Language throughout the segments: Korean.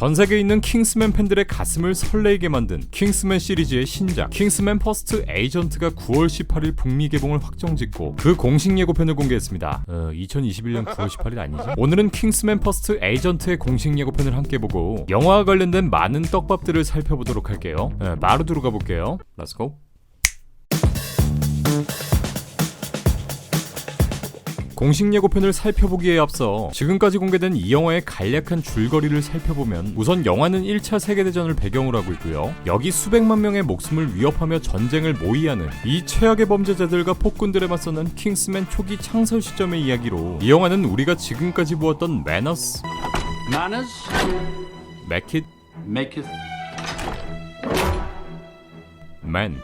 전 세계에 있는 킹스맨 팬들의 가슴을 설레게 만든 킹스맨 시리즈의 신작 킹스맨 퍼스트 에이전트가 9월 18일 북미 개봉을 확정짓고 그 공식 예고편을 공개했습니다. 2021년 9월 18일 아니지? 오늘은 킹스맨 퍼스트 에이전트의 공식 예고편을 함께 보고 영화와 관련된 많은 떡밥들을 살펴보도록 할게요. 바로 들어가 볼게요. Let's go. 공식 예고편을 살펴보기에 앞서 지금까지 공개된 이 영화의 간략한 줄거리를 살펴보면 우선 영화는 1차 세계대전을 배경으로 하고 있고요. 여기 수백만 명의 목숨을 위협하며 전쟁을 모의하는 이 최악의 범죄자들과 폭군들에 맞서는 킹스맨 초기 창설 시점의 이야기로 이 영화는 우리가 지금까지 보았던 매너스, 맥킷, 맨,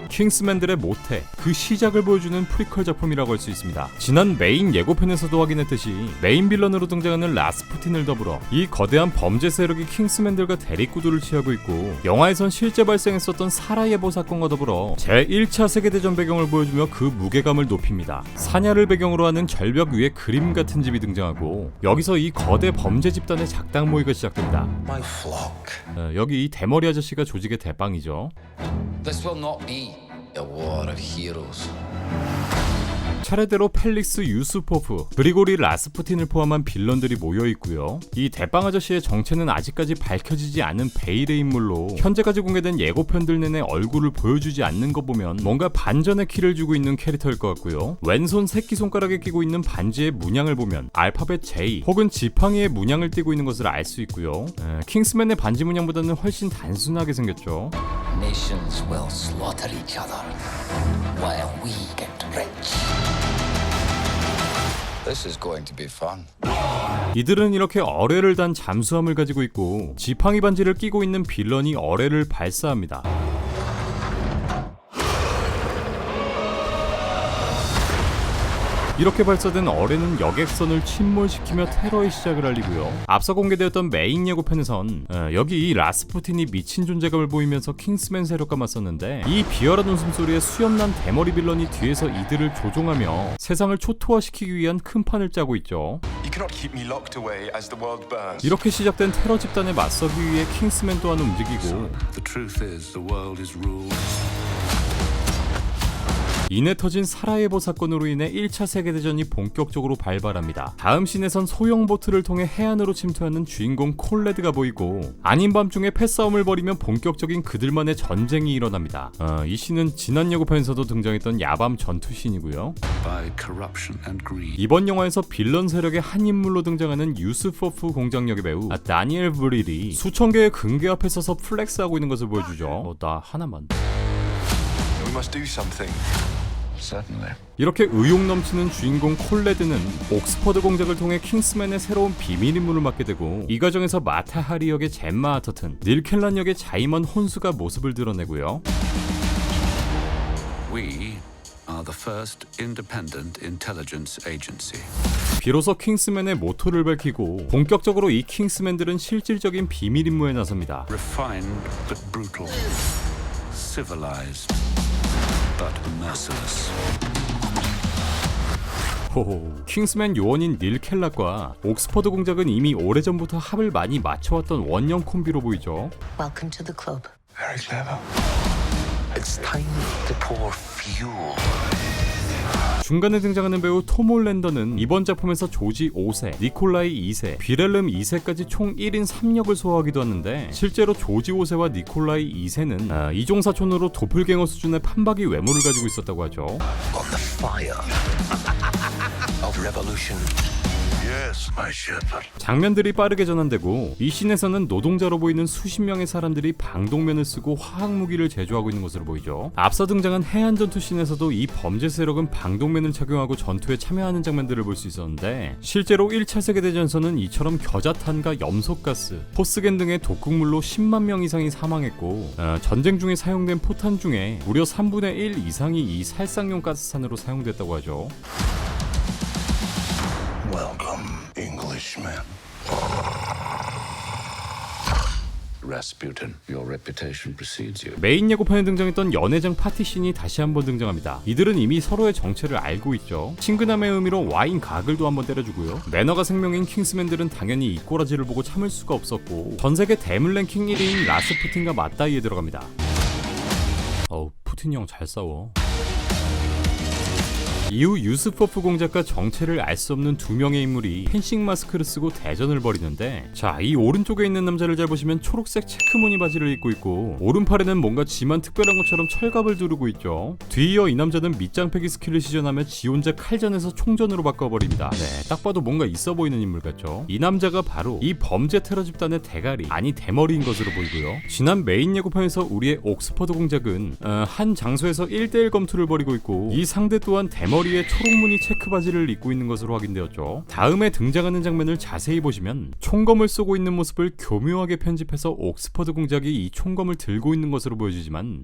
킹스맨들의 모태, 그 시작을 보여주는 프리퀄 작품이라고 할 수 있습니다. 지난 메인 예고편에서도 확인했듯이 메인 빌런으로 등장하는 라스푸틴을 더불어 이 거대한 범죄 세력이 킹스맨들과 대립구도를 취하고 있고 영화에선 실제 발생했었던 사라예보 사건과 더불어 제1차 세계대전 배경을 보여주며 그 무게감을 높입니다. 사냐를 배경으로 하는 절벽 위에 그림 같은 집이 등장하고 여기서 이 거대 범죄 집단의 작당 모의가 시작됩니다. 여기 이 대머리 아저씨가 조직의 대빵이죠. This will not be a war of heroes. 차례대로 펠릭스 유스포프, 그리고리 라스푸틴을 포함한 빌런들이 모여있고요. 이 대빵 아저씨의 정체는 아직까지 밝혀지지 않은 베일의 인물로 현재까지 공개된 예고편들 내내 얼굴을 보여주지 않는 거 보면 뭔가 반전의 키를 주고 있는 캐릭터일 것 같고요. 왼손 새끼손가락에 끼고 있는 반지의 문양을 보면 알파벳 J 혹은 지팡이의 문양을 띠고 있는 것을 알 수 있고요. 킹스맨의 반지 문양보다는 훨씬 단순하게 생겼죠. Nations will slaughter each other while we get rich. This is going to be fun. 이들은 이렇게 어뢰를 단 잠수함을 가지고 있고 지팡이 반지를 끼고 있는 빌런이 어뢰를 발사합니다. 이렇게 발사된 어뢰는 여객선을 침몰시키며 테러의 시작을 알리고요. 앞서 공개되었던 메인 예고편에선 여기 이 라스푸틴이 미친 존재감을 보이면서 킹스맨 세력과 맞섰는데 이 비열한 웃음소리에 수염난 대머리 빌런이 뒤에서 이들을 조종하며 세상을 초토화시키기 위한 큰 판을 짜고 있죠. 이렇게 시작된 테러 집단에 맞서기 위해 킹스맨 또한 움직이고 이내 터진 사라예보 사건으로 인해 1차 세계대전이 본격적으로 발발합니다. 다음 씬에선 소형 보트를 통해 해안으로 침투하는 주인공 콜레드가 보이고 아닌 밤중에 패싸움을 벌이며 본격적인 그들만의 전쟁이 일어납니다. 이 씬은 지난 예고편에서도 등장했던 야밤 전투 씬이고요. 이번 영화에서 빌런 세력의 한 인물로 등장하는 유스포프 공장역의 배우 다니엘 브릴이 수천 개의 금괴 앞에 서서 플렉스하고 있는 것을 보여주죠. 나 하나만. We must do something. 이렇게 의욕 넘치는 주인공 콜레드는 옥스퍼드 공작을 통해 킹스맨의 새로운 비밀 임무를 맡게 되고 이 과정에서 마타 하리 역의 젬마 아터튼, 닐 켈란 역의 자이먼 혼수가 모습을 드러내고요. We are the first independent intelligence agency. 비로소 킹스맨의 모토를 밝히고 본격적으로 이 킹스맨들은 실질적인 비밀 임무에 나섭니다. Refined but brutal. Civilized but merciless. 호호, 킹스맨 요원인 닐 켈락과 옥스퍼드 공작은 이미 오래전부터 합을 많이 맞춰왔던 원형 콤비로 보이죠. Welcome to the club. Very clever. It's time to pour fuel. 중간에 등장하는 배우 톰 홀랜더는 이번 작품에서 조지 5세, 니콜라이 2세, 비렐름 2세까지 총 1인 3역을 so화하기도 하는데 실제로 조지 5세와 니콜라이 2세는 이종사촌으로 도플갱어 수준의 판박이 외모를 가지고 있었다고 하죠. On the fire of revolution. Yes, my shepherd. 장면들이 빠르게 전환되고 이 씬에서는 노동자로 보이는 수십 명의 사람들이 방독면을 쓰고 화학 무기를 제조하고 있는 것으로 보이죠. 앞서 등장한 해안 전투 씬에서도 이 범죄 세력은 방독면을 착용하고 전투에 참여하는 장면들을 볼 수 있었는데 실제로 1차 세계대전에서는 이처럼 겨자탄과 염소가스, 포스겐 등의 독극물로 10만 명 이상이 사망했고 전쟁 중에 사용된 포탄 중에 무려 3분의 1 이상이 이 살상용 가스탄으로 사용됐다고 하죠. Welcome, Englishman. Rasputin, your reputation precedes you. 메인 예고편에 등장했던 연회장 파티씬이 다시 한번 등장합니다. 이들은 이미 서로의 정체를 알고 있죠. 친근함의 의미로 와인 가글도 한번 때려주고요. 매너가 생명인 킹스맨들은 당연히 이 꼬라지를 보고 참을 수가 없었고 전세계 대물 랭킹 1위인 라스푸틴과 맞다이에 들어갑니다. 어우, 푸틴 형 잘 싸워. 이후 유스퍼프 공작과 정체를 알 수 없는 두 명의 인물이 펜싱 마스크를 쓰고 대전을 벌이는데, 자, 이 오른쪽에 있는 남자를 잘 보시면 초록색 체크무늬 바지를 입고 있고 오른팔에는 뭔가 지만 특별한 것처럼 철갑을 두르고 있죠. 뒤이어 이 남자는 밑장패기 스킬을 시전하며 지 혼자 칼전에서 총전으로 바꿔버립니다. 네, 딱 봐도 뭔가 있어 보이는 인물 같죠. 이 남자가 바로 이 범죄 테러 집단의 대가리, 아니 대머리인 것으로 보이고요. 지난 메인 예고편에서 우리의 옥스퍼드 공작은 한 장소에서 1대1 검투를 벌이고 있고, 이 상대 또한 대머리의 초록무늬 체크 바지를 입고 있는 것으로 확인되었죠. 다음에 등장하는 장면을 자세히 보시면 총검을 쏘고 있는 모습을 교묘하게 편집해서 옥스퍼드 공작이 이 총검을 들고 있는 것으로 보여지지만,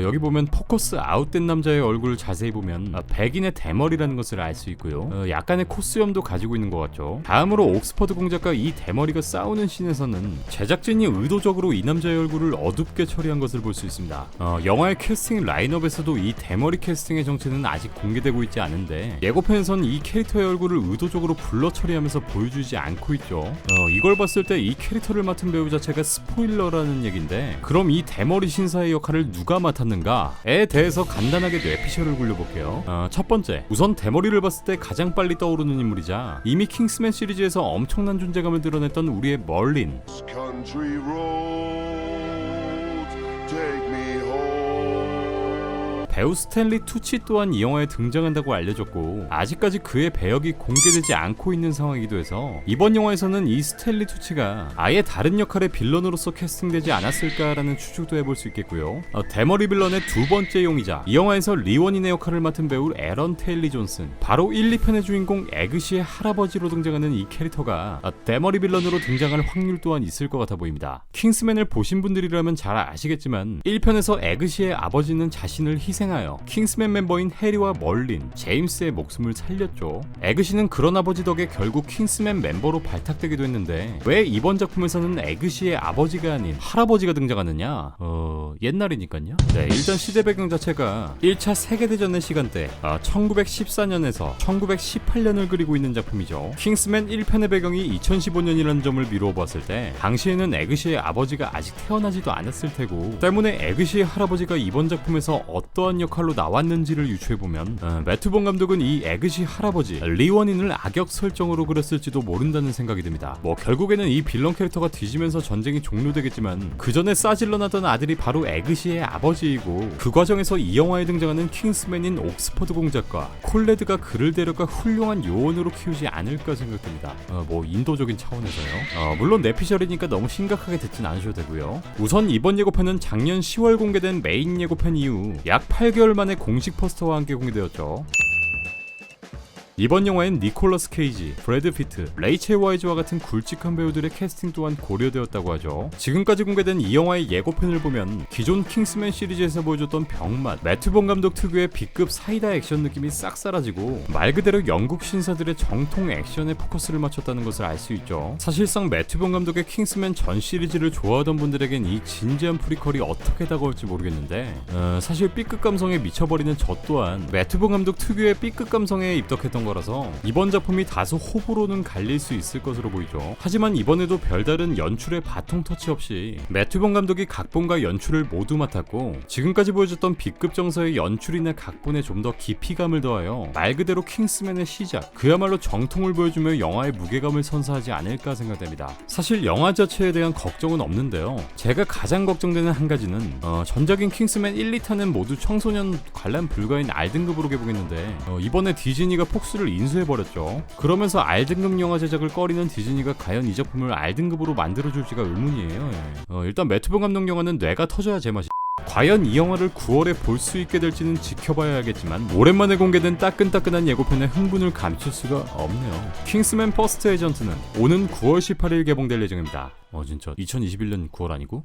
여기 보면 포커스 아웃된 남자의 얼굴을 자세히 보면 백인의 대머리라는 것을 알 수 있고요. 약간의 코스염도 가지고 있는 것 같죠. 다음으로 옥스퍼드 공작과 이 대머리가 싸우는 씬에서는 제작진이 의도적으로 이 남자의 얼굴을 어둡게 처리한 것을 볼 수 있습니다. 영화의 캐스팅 라인업에서도 이 대머리 캐스팅의 정체는 아직 공개되고 있지 않은데, 예고편에선 이 캐릭터의 얼굴을 의도적으로 블러 처리하면서 보여주지 않고 있죠. 이걸 봤을 때 이 캐릭터를 맡은 배우 자체가 스포일러라는 얘긴데, 그럼 이 대머리 신사의 역할을 누가 맡았는가에 대해서 간단하게 뇌피셜을 굴려볼게요. 첫 번째, 우선 대머리를 봤을 때 가장 빨리 떠오르는 인물이자 이미 킹스맨 시리즈에서 엄청난 존재감을 드러냈던 우리의 멀린. Country roads, take me home. 배우 스탠리 투치 또한 이 영화에 등장한다고 알려졌고, 아직까지 그의 배역이 공개되지 않고 있는 상황이기도 해서 이번 영화에서는 이 스탠리 투치가 아예 다른 역할의 빌런으로서 캐스팅되지 않았을까라는 추측도 해볼 수 있겠고요. 대머리 빌런의 두 번째 용의자, 이 영화에서 리원인의 역할을 맡은 배우 에런 테일리 존슨, 바로 1, 2편의 주인공 에그시의 할아버지로 등장하는 이 캐릭터가 대머리 빌런으로 등장할 확률 또한 있을 것 같아 보입니다. 킹스맨을 보신 분들이라면 잘 아시겠지만 1편에서 에그시의 아버지는 자신을 희생하여 킹스맨 멤버인 해리와 멀린, 제임스의 목숨을 살렸죠. 에그시는 그런 아버지 덕에 결국 킹스맨 멤버로 발탁되기도 했는데, 왜 이번 작품에서는 에그시의 아버지가 아닌 할아버지가 등장하느냐? 옛날이니까요. 네, 일단 시대 배경 자체가 1차 세계대전의 시간대 1914년에서 1918년을 그리고 있는 작품이죠. 킹스맨 1편의 배경이 2015년이라는 점을 미루어 봤을 때 당시에는 에그시의 아버지가 아직 태어나지도 않았을 테고, 때문에 에그시의 할아버지가 이번 작품에서 어떠한 역할로 나왔는지를 유추해보면 매튜 본 감독은 이 에그시 할아버지 리원인을 악역 설정으로 그렸을지도 모른다는 생각이 듭니다. 뭐 결국에는 이 빌런 캐릭터가 뒤지면서 전쟁이 종료되겠지만, 그 전에 싸질러 나던 아들이 바로 에그시의 아버지이고, 그 과정에서 이 영화에 등장하는 킹스맨인 옥스퍼드 공작과 콜레드가 그를 데려가 훌륭한 요원으로 키우지 않을까 생각됩니다. 뭐 인도적인 차원에서요. 물론 내피셜이니까 너무 심각하게 듣진 않으셔도 되고요. 우선 이번 예고편은 작년 10월 공개된 메인 예고편 이후 약 8개월 만에 공식 포스터와 함께 공개되었죠. 이번 영화엔 니콜러스 케이지, 브래드 피트, 레이첼 와이즈와 같은 굵직한 배우들의 캐스팅 또한 고려되었다고 하죠. 지금까지 공개된 이 영화의 예고편을 보면 기존 킹스맨 시리즈에서 보여줬던 병맛, 매튜 본 감독 특유의 B급 사이다 액션 느낌이 싹 사라지고 말 그대로 영국 신사들의 정통 액션에 포커스를 맞췄다는 것을 알 수 있죠. 사실상 매튜 본 감독의 킹스맨 전 시리즈를 좋아하던 분들에겐 이 진지한 프리퀄이 어떻게 다가올지 모르겠는데, 사실 B급 감성에 미쳐버리는 저 또한 매튜 본 감독 특유의 B급 감성에 입덕했던 거라서 이번 작품이 다소 호불호는 갈릴 수 있을 것으로 보이죠. 하지만 이번에도 별다른 연출의 바통 터치 없이 매튜 본 감독이 각본과 연출을 모두 맡았고, 지금까지 보여줬던 B급 정서의 연출이나 각본에 좀 더 깊이감을 더하여 말 그대로 킹스맨의 시작, 그야말로 정통을 보여주며 영화의 무게감을 선사하지 않을까 생각됩니다. 사실 영화 자체에 대한 걱정은 없는데요, 제가 가장 걱정되는 한 가지는 전작인 킹스맨 1, 2탄은 모두 청소년 관람 불가인 R등급으로 개봉했는데 이번에 디즈니가 폭스를 인수해버렸죠. 그러면서 R등급 영화 제작을 꺼리는 디즈니가 과연 이 작품을 R등급으로 만들어줄지가 의문이에요. 일단 매튜 본 감독 영화는 뇌가 터져야 제맛이. 과연 이 영화를 9월에 볼 수 있게 될지는 지켜봐야 하겠지만, 오랜만에 공개된 따끈따끈한 예고편에 흥분을 감출 수가 없네요. 킹스맨 퍼스트 에이전트는 오는 9월 18일 개봉될 예정입니다. 진짜 2021년 9월 아니고?